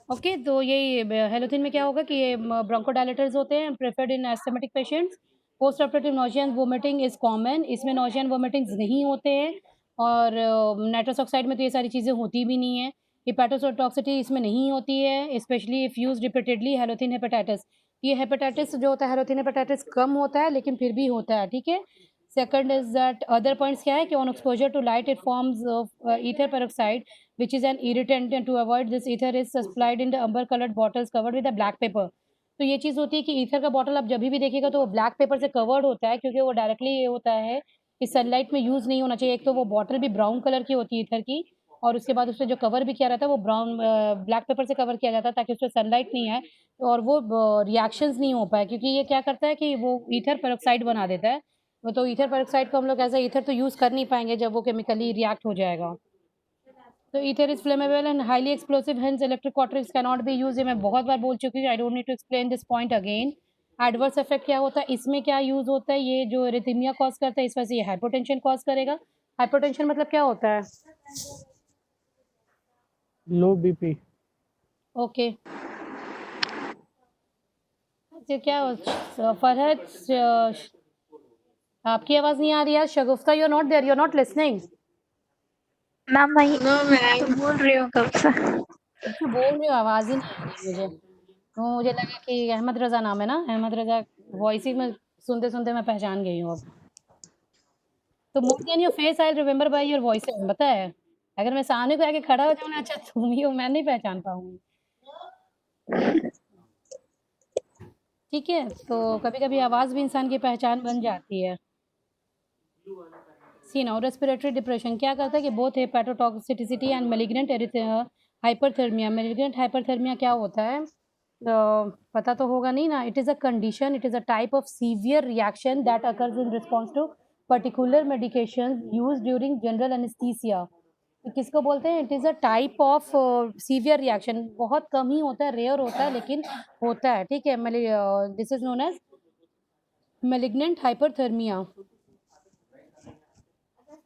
ओके, तो यही हेलोथिन में क्या होगा कि ये ब्रोंकोडायलेटर्स होते हैं preferred in asthmatic patients. Post operative nausea and vomiting is common. इसमें नोजिया एंड वोमिटिंग्स नहीं होते हैं और नाइट्रस ऑक्साइड में तो ये सारी चीज़ें होती भी नहीं है। हिपैटोटॉक्सिटी इसमें नहीं होती है, specially if use repeatedly. Halothane hepatitis, ये हेपेटाइटिस जो होता है हेलोथिन हेपेटाइटिस कम होता है लेकिन फिर भी होता है, ठीक है? Second is that other points क्या है कि on exposure to light it forms ether peroxide which is an irritant, and to avoid this ether is supplied in the amber colored bottles covered with a black paper। तो ये चीज़ होती है कि ईथर का बॉटल आप जब भी देखिएगा तो वो ब्लैक पेपर से कवर्ड होता है, क्योंकि वो डायरेक्टली ये होता है कि सनलाइट में यूज़ नहीं होना चाहिए। एक तो वो बॉटल भी ब्राउन कलर की होती है ईथर की, और उसके बाद उसपे जो कवर भी किया रहता है वो ब्राउन ब्लैक पेपर से कवर किया जाता है ताकि उसपे सनलाइट नहीं आए और वो रिएक्शंस नहीं हो पाए, क्योंकि ये क्या करता है कि वो ईथर पेरोक्साइड बना देता है। वो तो ईथर पेरोक्साइड को हम लोग एज अ ईथर तो यूज़ कर नहीं पाएंगे जब वो केमिकली रिएक्ट हो जाएगा। तो ether is flammable and highly explosive, hence electric quarters can not be use. ये मैं बहुत बार बोल चुकी हूँ, I don't need to explain this point again. Adverse effect क्या होता है? इसमें क्या यूज होता है? ये जो एरिथमिया कॉज करता है इस वजह से ये हाइपोटेंशन कॉज करेगा। हाइपोटेंशन मतलब क्या होता है? लो बीपी। ओके, तो क्या फरहद, आपकी आवाज नहीं आ रही है। Shagufta, you are not there, you are not listening. Ma'am वही नो मैम। तो बोल रही हूँ कब से। कुछ बोल रही हो, आवाज ही नहीं आ रही मुझे। तो मुझे लगा कि अहमद रजा नाम है ना, अहमद रजा। वॉइस ही में सुनते सुनते मैं पहचान गई हूँ अब। तो more than your face I remember by your voice, पता है? अगर मैं सामने को आके खड़ा हो जाऊँ ना, अच्छा तुम ही हो, मैं नहीं पहचान पाऊंगी, ठीक है? तो कभी कभी आवाज भी इंसान की पहचान बन जाती है। सी नाउ, रेस्पिरेटरी डिप्रेशन क्या करता है कि both hepatotoxicity and malignant hyperthermia. Malignant hyperthermia क्या होता है? पता तो होगा नहीं ना। It is a condition, it is a type of severe reaction that occurs in response to particular medication use during general anaesthesia. तो किसको बोलते हैं? It is a type of severe reaction. बहुत कम ही होता है, रेयर होता है, लेकिन होता है, ठीक है? This is known as malignant hyperthermia.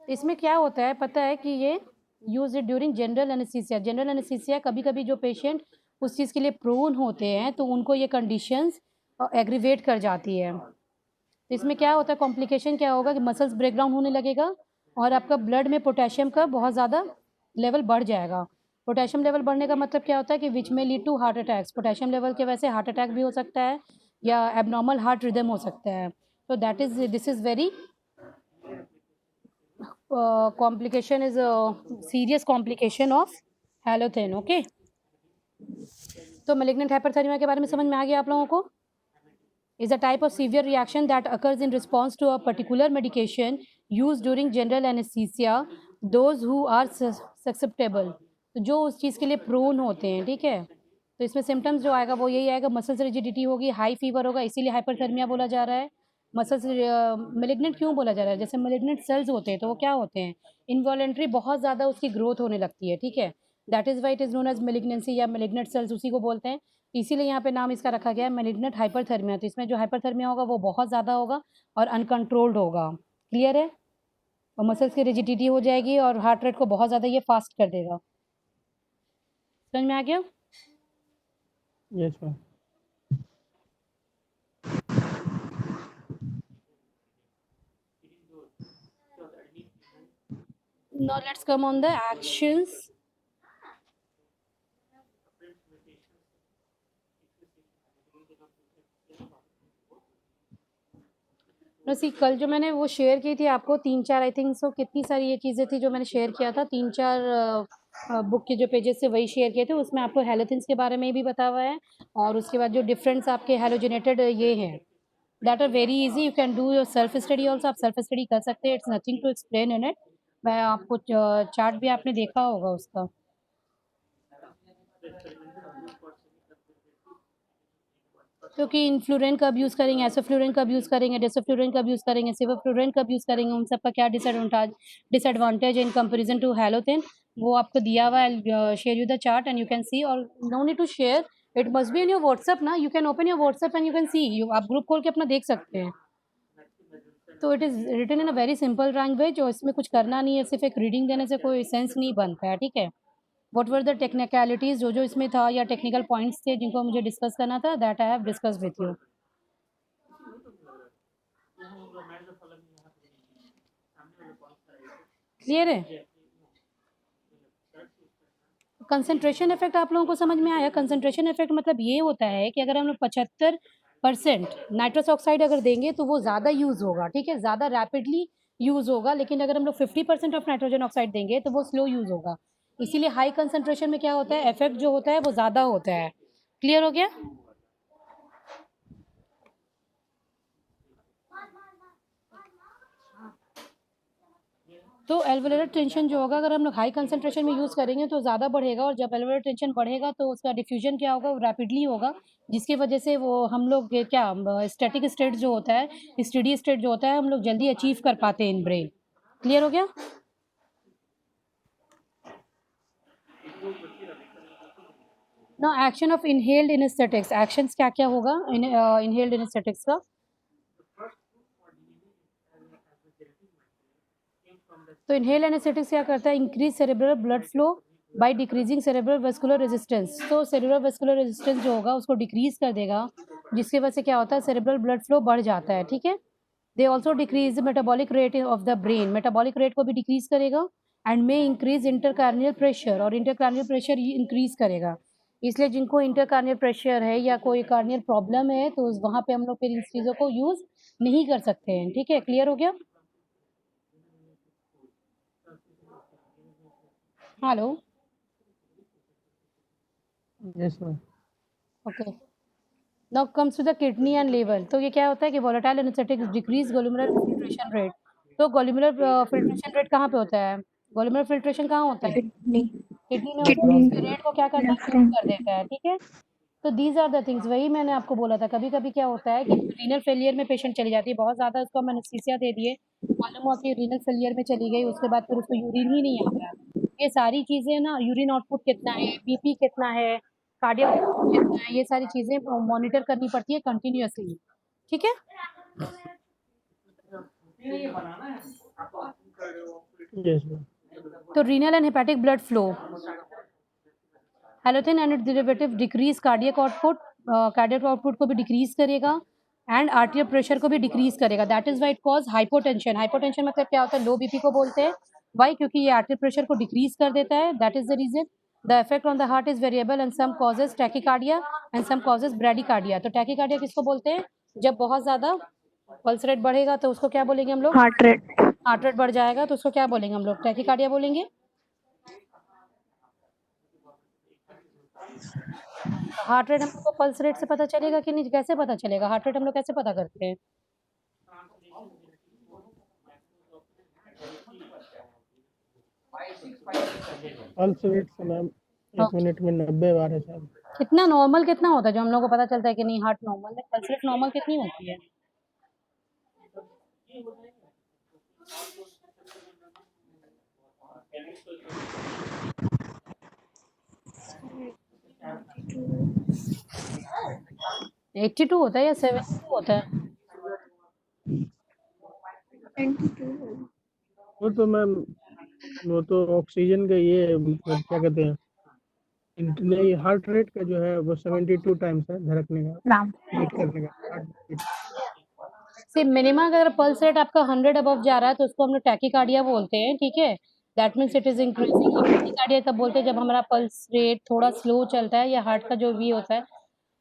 इसमें क्या होता है पता है कि ये use it during general anaesthesia. General anaesthesia कभी कभी जो पेशेंट उस चीज़ के लिए प्रोन होते हैं तो उनको ये कंडीशंस एग्रीवेट कर जाती है। तो इसमें क्या होता है, कॉम्प्लिकेशन क्या होगा कि मसल्स ब्रेकडाउन होने लगेगा और आपका ब्लड में पोटेशियम का बहुत ज़्यादा लेवल बढ़ जाएगा। पोटेशियम लेवल बढ़ने का मतलब क्या होता है कि विच में lead to heart attacks. Potassium level की वजह से हार्ट अटैक भी हो सकता है या एबनॉर्मल हार्ट रिदम हो सकता है। So that is, this is very complication, is a serious complication of halothane. Okay, तो malignant hyperthermia के बारे में समझ में आ गया आप लोगों को? Is a type of severe reaction that occurs in response to a particular medication used during general anesthesia. Those who are susceptible, तो जो उस चीज़ के लिए प्रोन होते हैं, ठीक है, तो इसमें सिम्टम्स जो आएगा वो यही आएगा, मसल्स रिजिडिटी होगी, हाई फीवर होगा, इसीलिए हाइपरथर्मिया बोला जा रहा है। मसल्स मेलिग्नेंट क्यों बोला जा रहा है? जैसे मेलिग्नेंट सेल्स होते हैं तो वो क्या होते हैं, इनवॉलेंट्री बहुत ज़्यादा उसकी ग्रोथ होने लगती है, ठीक है, that is why it is known as malignancy या मेलिग्नेंट सेल्स, उसी को बोलते हैं। इसीलिए यहाँ पे नाम इसका रखा गया है मेलिग्नेंट हाइपरथर्मिया। तो इसमें जो हाइपरथर्मिया होगा वो बहुत ज़्यादा होगा और अनकंट्रोल्ड होगा। क्लियर है? और मसल्स की रिजिडिटी हो जाएगी और हार्ट रेट को बहुत ज़्यादा ये फास्ट कर देगा। समझ में आ गया? Yes ma'am. Now let's come on the actions. सी कल जो मैंने वो शेयर की थी आपको 3-4 आई थिंक सो कितनी सारी ये चीज़ें थी जो मैंने शेयर किया था, 3-4 बुक के जो पेजेस से वही शेयर किए थे। उसमें आपको हैलोथिन्स के बारे में भी बता हुआ है और उसके बाद जो डिफरेंस आपके हैलोजेनेटेड ये हैं that are very easy, you can do your self study also. आप सेल्फ स्टडी कर सकते हैं, it's nothing to explain in it. मैं आपको चार्ट भी आपने देखा होगा उसका। क्योंकि इन्फ्लुरेन कब यूज़ करेंगे, एसोफ्लुरेन कब यूज़ करेंगे, डेसोफ्लुरेन कब यूज़ करेंगे, सिवोफ्लुरेन कब यूज़ करेंगे, उन सबका क्या disadvantage in comparison to halothane, वो आपको दिया हुआ है। Share you the chart and you can see, और no need to share, it must be in your WhatsApp ना, you can open your WhatsApp and you can see, आप ग्रुप खोल के अपना देख सकते हैं। तो it is written in a very simple language और इसमें कुछ करना नहीं है, सिर्फ एक रीडिंग देने से कोई सेंस नहीं बनता है, ठीक है। व्हाट वर द टेक्निकलिटीज़, जो इसमें था या टेक्निकल पॉइंट्स थे जिनको मुझे डिस्कस करना था, that I have discuss with you. Clear है? कंसंट्रेशन इफेक्ट आप लोगों को समझ में आया? कंसंट्रेशन इफेक्ट मतलब ये होता है कि अगर हम लोग 75% नाइट्रस ऑक्साइड अगर देंगे तो वो ज़्यादा यूज़ होगा, ठीक है, ज़्यादा रैपिडली यूज़ होगा। लेकिन अगर हम लोग 50% ऑफ नाइट्रोजन ऑक्साइड देंगे तो वो स्लो यूज़ होगा। इसीलिए हाई कंसंट्रेशन में क्या होता है, इफेक्ट जो होता है वो ज़्यादा होता है। क्लियर हो गया? तो एल्वुलर टेंशन जो होगा अगर हम लोग हाई कंसंट्रेशन में यूज़ करेंगे तो ज़्यादा बढ़ेगा, और जब एल्वुलर टेंशन बढ़ेगा तो उसका डिफ्यूजन क्या होगा, वो रैपिडली होगा, जिसकी वजह से वो हम लोग क्या स्टैटिक स्टेट जो होता है, स्टेडी स्टेट जो होता है, हम लोग जल्दी अचीव कर पाते हैं इन ब्रेन। क्लियर हो गया? ना action of inhaled anaesthetics, actions क्या क्या होगा इनहेल्ड एनेस्थेटिक्स का? तो इनहेल एनेस्थेटिक्स क्या करता है, increase cerebral blood flow by decreasing cerebral vascular resistance. तो सेरेब्रल वेस्कुलर रेजिस्टेंस जो होगा उसको डिक्रीज कर देगा, जिसकी वजह से क्या होता है, सेरेब्रल ब्लड फ्लो बढ़ जाता है, ठीक है। They also decrease metabolic rate of the brain, metabolic rate को भी डिक्रीज करेगा, एंड मे इंक्रीज इंटरकार्नियल प्रेशर, और इंटरकार्नियल प्रेशर इंक्रीज करेगा। इसलिए जिनको इंटरकार्नियल प्रेशर है या कोई कार्नियल प्रॉब्लम है तो वहाँ पे हम लोग फिर इन चीज़ों को यूज़ नहीं कर सकते हैं, ठीक है। क्लियर हो गया? Hello, yes ma'am. Okay. Now comes to the kidney and liver. तो ये क्या होता है कि volatile anaesthetics decrease glomerular filtration rate. तो ग्लोमेरुलर फिल्ट्रेशन रेट कहाँ पे होता है, ग्लोमेरुलर फिल्ट्रेशन कहाँ होता है, किडनी किडनी में होता है, उसके रेट को क्या करता है, कम कर देता है, ठीक है। तो दीज आर द थिंग्स, वही मैंने आपको बोला था। कभी कभी क्या होता है कि रीनल फेलियर में पेशेंट चली जाती है, बहुत ज़्यादा उसको हम एनेस्थीसिया दे दिए, मालूम हुआ कि रीनल फेलियर में चली गई, उसके बाद फिर उसको यूरिन ही नहीं आ रहा। ये सारी चीज़ें ना, यूरिन आउटपुट कितना है, बीपी कितना है, कार्डियक आउटपुट कितना है, ये सारी चीज़ें मॉनिटर करनी पड़ती है कंटिन्यूअसली, ठीक है। Yes ma'am. तो renal and hepatic blood flow, halothane and its derivative decrease cardiac output, cardiac output को भी डिक्रीज करेगा, एंड आर्टियल प्रेशर को भी डिक्रीज करेगा। That is why it cause hypotension. Hypotension मतलब क्या होता है, लो बीपी को बोलते हैं। वाई? क्योंकि ये आर्टियल प्रेशर को डिक्रीज कर देता है, that is the reason. The effect on the heart is variable and some causes tachycardia and some causes bradycardia. तो टैकीकार्डिया किसको बोलते हैं, जब बहुत ज़्यादा पल्स रेट बढ़ेगा तो उसको क्या बोलेंगे हम लोग? Heart rate. हार्ट रेट बढ़ जाएगा तो उसको क्या बोलेंगे हम लोग? टैकीकार्डिया बोलेंगे। हार्ट रेट हम लोग को पल्स रेट से पता चलेगा कि नहीं? कैसे पता चलेगा? हार्ट रेट हम लोग कैसे पता करते हैं? पल्स रेट से मैम 1 मिनट में 90 बार है शायद। कितना नॉर्मल कितना होता है जो हम लोग को पता चलता है कि नहीं हार्ट नॉर्मल है? पल्स रेट नॉर्मल कितनी होती है? टू 82 होता है या 72 होता है? 22 वो तो मैम वो तो ऑक्सीजन का ये मतलब क्या कहते हैं नहीं, हार्ट रेट का जो है वो 72 टाइम्स है धड़कने का, नाम। बीट करने का हार्ट बीट। सी मिनिमम अगर पल्स रेट आपका 100 अबव जा रहा है तो उसको हम लोग टैकीकार्डिया बोलते हैं, ठीक है। That means it is increasing. और टैकीकार्डिया तब बोलते हैं जब हमारा पल्स रेट थोड़ा स्लो चलता है या हार्ट का जो भी होता है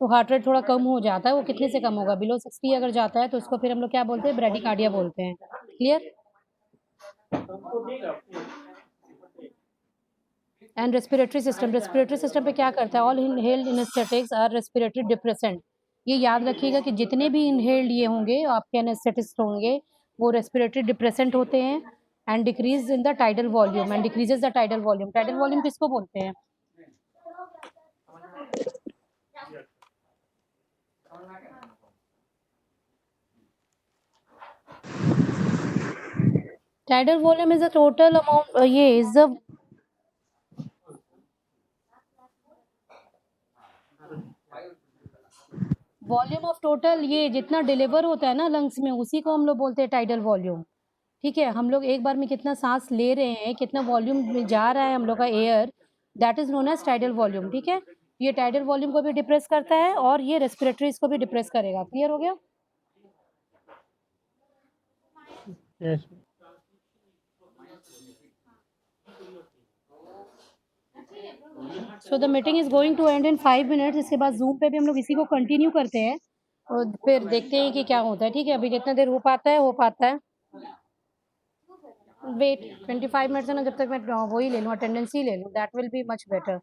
तो हार्ट रेट थोड़ा कम हो जाता है। वो कितने से कम होगा? बिलो 60 अगर जाता है तो उसको फिर हम लोग क्या बोलते हैं? ब्रेडिकार्डिया बोलते हैं। क्लियर? एंड रेस्पिरेटरी सिस्टम पे क्या करता है? All inhaled anaesthetics are respiratory depressant. ये याद रखिएगा कि जितने भी इनहेल्ड ये होंगे आपके एनेस्थेटिक्स होंगे वो रेस्पिरेटरी डिप्रेसेंट होते हैं and decrease in the tidal volume and decreases the tidal volume. Tidal volume किसको बोलते हैं? Tidal volume is the total amount, ये is the volume of total, ये जितना डिलीवर होता है ना लंग्स में उसी को हम लोग बोलते हैं टाइडल वॉल्यूम। ठीक है, हम लोग एक बार में कितना सांस ले रहे हैं, कितना वॉल्यूम में जा रहा है हम लोग का air, that is known as tidal volume. ठीक है, ये टाइडल वॉल्यूम को भी डिप्रेस करता है और ये रेस्पिरेटरीज को भी डिप्रेस करेगा। क्लियर हो गया? Yes. So the meeting is going to end in 5 minutes. इसके बाद जूम पे भी हम लोग इसी को कंटिन्यू करते हैं और फिर देखते हैं कि क्या होता है। ठीक है, अभी जितना देर हो पाता है। वेट 25 मिनट्स है ना, जब तक मैं वही ले लूँ, अटेंडेंस ही ले लूँ, that will be much better.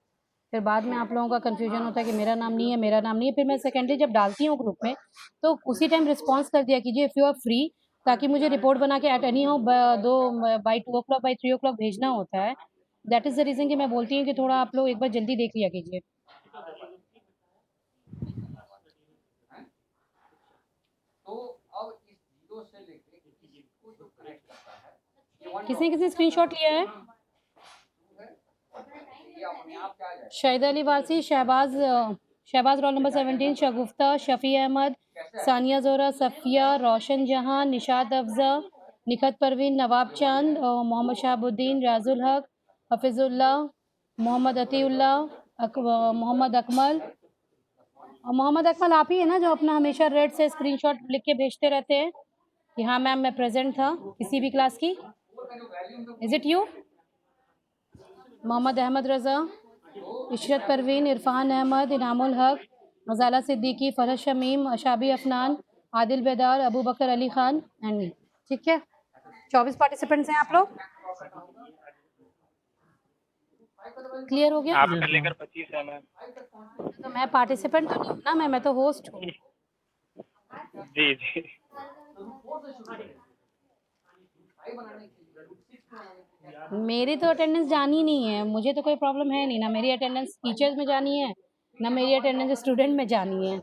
फिर बाद में आप लोगों का कन्फ्यूजन होता है कि मेरा नाम नहीं है। फिर मैं सेकेंडरी जब डालती हूँ ग्रुप में तो उसी टाइम रिस्पॉन्स कर दिया कीजिए इफ़ यू आर फ्री, ताकि मुझे रिपोर्ट बना के at any how by 2 o'clock by 3 o'clock भेजना होता है। दैट इज़ द रीज़न कि मैं बोलती हूँ कि थोड़ा आप लोग एक बार जल्दी देख लिया कीजिए। किसने स्क्रीनशॉट लिया है? शाहिद अली वासी, शहबाज रोल नंबर 17, शगुफ्ता, शफ़ी अहमद, सानिया जोहरा, सफ़िया, रोशन जहां, निशात अफजा, निखत परवीन, नवाब चांद, मोहम्मद शहाबुद्दीन, राजुल हक, हफिजुल्ला, मोहम्मद अतीउल्ला, मोहम्मद अकमल। और मोहम्मद अकमल आप ही है ना जो अपना हमेशा रेड से स्क्रीनशॉट लिख के भेजते रहते हैं कि हाँ मैम मैं प्रेजेंट था किसी भी क्लास की? Is it you? Mohammad Ahmad Raza, Ishrat Parveen, Irfan Ahmad, Inamul Haq, Ghazala Siddiqui, Farhat Shamim, Ashabi Afnan, Adil Bedar, Abu Bakar Ali Khan and me. ठीक है, 24 पार्टिसिपेंट्स हैं आप लोग। क्लियर हो गया? आपका लेकर 25 है मैम। तो मैं पार्टिसिपेंट तो नहीं हूँ ना, मैं तो होस्ट हूँ। जी जी। मेरी तो अटेंडेंस जानी नहीं है, मुझे तो कोई प्रॉब्लम है नहीं, ना मेरी अटेंडेंस टीचर्स में जानी है ना मेरी अटेंडेंस स्टूडेंट में जानी है।